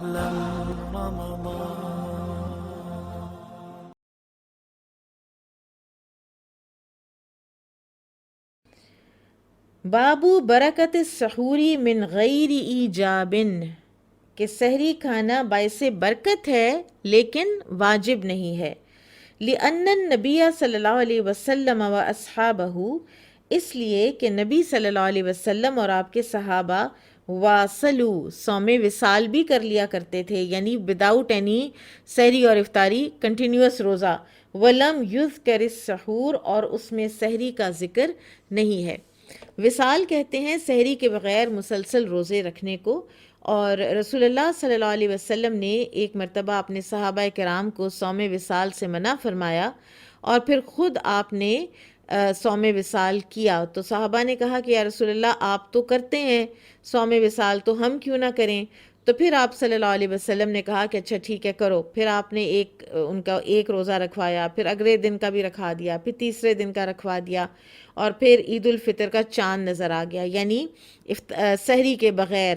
أهلا رمضان. بابو برکت السحوری من غیر ایجابن، کہ سحری کھانا باعث برکت ہے لیکن واجب نہیں ہے. لأن النبی صلی اللہ علیہ وسلم و اصحابہ، اس لیے کہ نبی صلی اللہ علیہ وسلم اور آپ کے صحابہ واصلو صوم وصال بھی کر لیا کرتے تھے، یعنی وداؤٹ اینی سحری اور افطاری، کنٹینیوس روزہ. ولم یذکر السحور، اور اس میں سحری کا ذکر نہیں ہے. وصال کہتے ہیں سحری کے بغیر مسلسل روزے رکھنے کو، اور رسول اللہ صلی اللہ علیہ وسلم نے ایک مرتبہ اپنے صحابہ کرام کو صوم وصال سے منع فرمایا، اور پھر خود آپ نے صوم وصال کیا. تو صحابہ نے کہا کہ یا رسول اللہ آپ تو کرتے ہیں صوم وصال، تو ہم کیوں نہ کریں؟ تو پھر آپ صلی اللہ علیہ وسلم نے کہا کہ اچھا ٹھیک ہے کرو. پھر آپ نے ان کا ایک روزہ رکھوایا، پھر اگلے دن کا بھی رکھوا دیا، پھر تیسرے دن کا رکھوا دیا، اور پھر عید الفطر کا چاند نظر آ گیا، یعنی سحری کے بغیر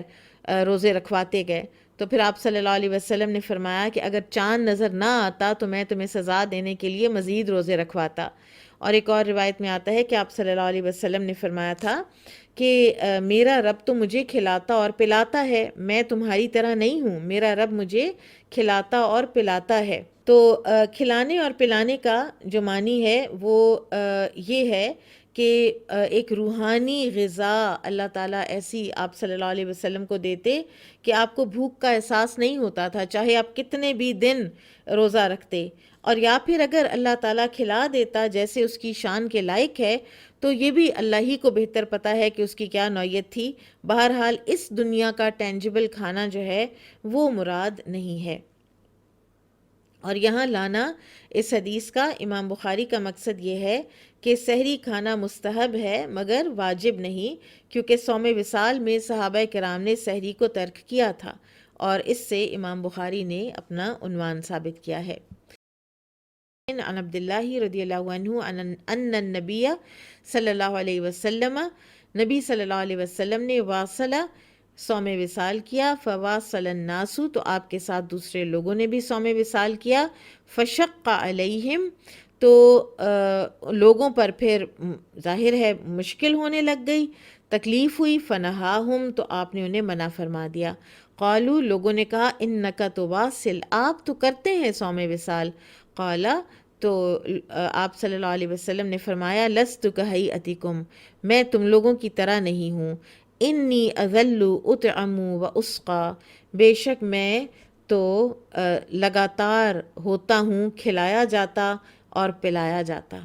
روزے رکھواتے گئے. تو پھر آپ صلی اللہ علیہ وسلم نے فرمایا کہ اگر چاند نظر نہ آتا تو میں تمہیں سزا دینے کے لیے مزید روزے رکھواتا. اور ایک اور روایت میں آتا ہے کہ آپ صلی اللہ علیہ وسلم نے فرمایا تھا کہ میرا رب تو مجھے کھلاتا اور پلاتا ہے، میں تمہاری طرح نہیں ہوں، میرا رب مجھے کھلاتا اور پلاتا ہے. تو کھلانے اور پلانے کا جو معنی ہے وہ یہ ہے کہ ایک روحانی غذا اللہ تعالیٰ ایسی آپ صلی اللہ علیہ وسلم کو دیتے کہ آپ کو بھوک کا احساس نہیں ہوتا تھا، چاہے آپ کتنے بھی دن روزہ رکھتے. اور یا پھر اگر اللہ تعالیٰ کھلا دیتا جیسے اس کی شان کے لائق ہے، تو یہ بھی اللہ ہی کو بہتر پتہ ہے کہ اس کی کیا نوعیت تھی. بہرحال اس دنیا کا ٹینجبل کھانا جو ہے وہ مراد نہیں ہے. اور یہاں لانا اس حدیث کا امام بخاری کا مقصد یہ ہے کہ سحری کھانا مستحب ہے مگر واجب نہیں، کیونکہ صوم وصال میں صحابہ کرام نے سحری کو ترک کیا تھا، اور اس سے امام بخاری نے اپنا عنوان ثابت کیا ہے. عن عبداللہ رضی اللہ عنہ ان النبی صلی اللہ علیہ وسلم، نبی صلی اللہ علیہ وسلم نے واصلہ صوم وصال کیا. فواصل الناس، تو آپ کے ساتھ دوسرے لوگوں نے بھی صوم وصال کیا. فشق علیہم، تو لوگوں پر پھر ظاہر ہے مشکل ہونے لگ گئی، تکلیف ہوئی. فنہاہم، تو آپ نے انہیں منع فرما دیا. قالو، لوگوں نے کہا انک تواصل، آپ تو کرتے ہیں صوم وصال. قالا، تو آپ صلی اللہ علیہ وسلم نے فرمایا لست کہیئتکم، میں تم لوگوں کی طرح نہیں ہوں. انی اظل اطعم و اسقا، بے شک میں تو لگاتار ہوتا ہوں کھلایا جاتا اور پلایا جاتا.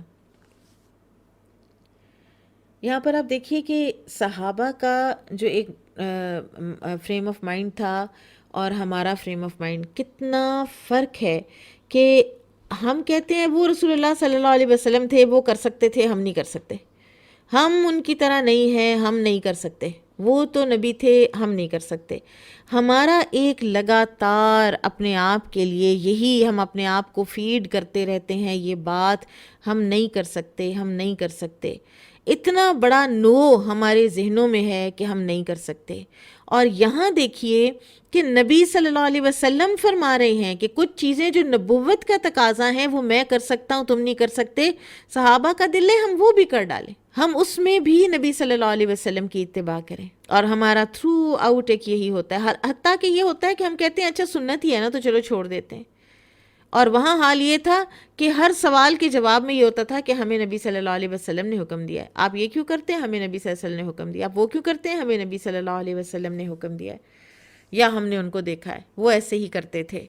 یہاں پر آپ دیکھیے کہ صحابہ کا جو ایک فریم آف مائنڈ تھا اور ہمارا فریم آف مائنڈ کتنا فرق ہے. کہ ہم کہتے ہیں وہ رسول اللہ صلی اللہ علیہ وسلم تھے، وہ کر سکتے تھے، ہم نہیں کر سکتے. ہم ان کی طرح نہیں ہیں، ہم نہیں کر سکتے. وہ تو نبی تھے، ہم نہیں کر سکتے. ہمارا ایک لگاتار اپنے آپ کے لیے یہی ہم اپنے آپ کو فیڈ کرتے رہتے ہیں، یہ بات ہم نہیں کر سکتے، ہم نہیں کر سکتے. اتنا بڑا نو ہمارے ذہنوں میں ہے کہ ہم نہیں کر سکتے. اور یہاں دیکھیے کہ نبی صلی اللہ علیہ وسلم فرما رہے ہیں کہ کچھ چیزیں جو نبوت کا تقاضا ہیں وہ میں کر سکتا ہوں، تم نہیں کر سکتے. صحابہ کا دل ہے ہم وہ بھی کر ڈالیں، ہم اس میں بھی نبی صلی اللہ علیہ وسلم کی اتباع کریں. اور ہمارا تھرو آؤٹ ایک یہی ہوتا ہے، حتیٰ کہ یہ ہوتا ہے کہ ہم کہتے ہیں اچھا سنت ہی ہے نا تو چلو چھوڑ دیتے ہیں. اور وہاں حال یہ تھا کہ ہر سوال کے جواب میں یہ ہوتا تھا کہ ہمیں نبی صلی اللہ علیہ وسلم نے حکم دیا ہے. آپ یہ کیوں کرتے ہیں؟ ہمیں نبی صلی اللہ علیہ وسلم نے حکم دیا. آپ وہ کیوں کرتے ہیں؟ ہمیں نبی صلی اللہ علیہ وسلم نے حکم دیا ہے. یا ہم نے ان کو دیکھا ہے وہ ایسے ہی کرتے تھے.